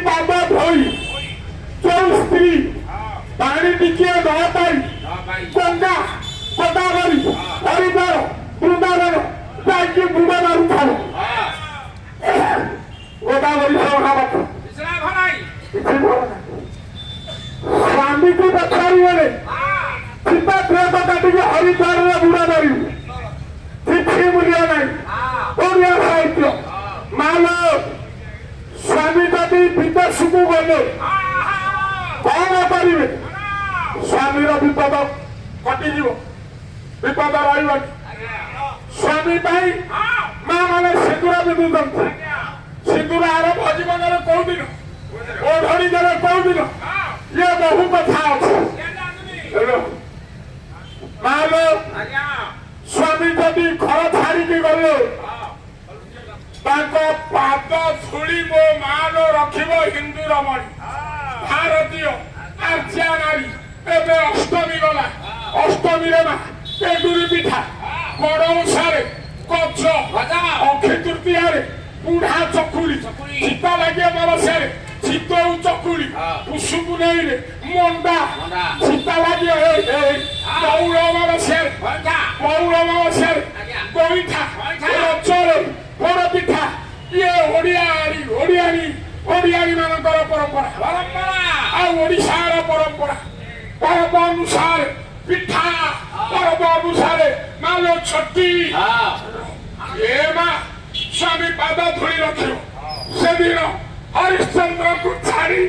पाद धोई जो स्त्री पानी टिके न पाई गंगा गोदावरी हरिद्वार वृंदावन जाइए बुड़ा मारू था गोदावरी स्वामी की पचारी वाले सीता प्रेम काटिके हरिद्वार बुड़ा मारी किसी मूल्य नहीं ओडिया साहित्य माल स्वामी जदि विदेश को गले कौन करेंगे स्वामी विपद कटिज विपद रही स्वामी माँ मैंने सिंदूर पिंधुंट सिंदूर आरंभ जीवन कौ दिन ओढ़ी देने कौ दिन ये बहु कथा अच्छे माँ स्वामी जदि घर छाड़ी गले पाद धूली मो मान रखिब हिंदू रमणी भारतीय आर्या नारी एवं अष्टमी गला अष्टमी पेडुरी पिठा बड़ ओषारे कच्छ अक्षय तृतीय बुढ़ा चकुली शीत लगे मरसिया शीतऊ चकुली पुषु नहीं मंडा शीत लगे बौल मरसिया बौल मरसिया गईठा रचरे बड़ पिठा ये ओडियानी मानकर परंपरा ओडिशार परंपरा पर्व अनुसार पिठा पर्व अनुसार मालो छठी ये माँ स्वामी पाद धूली रख से दिन हरिश्चंद्र को छाड़ी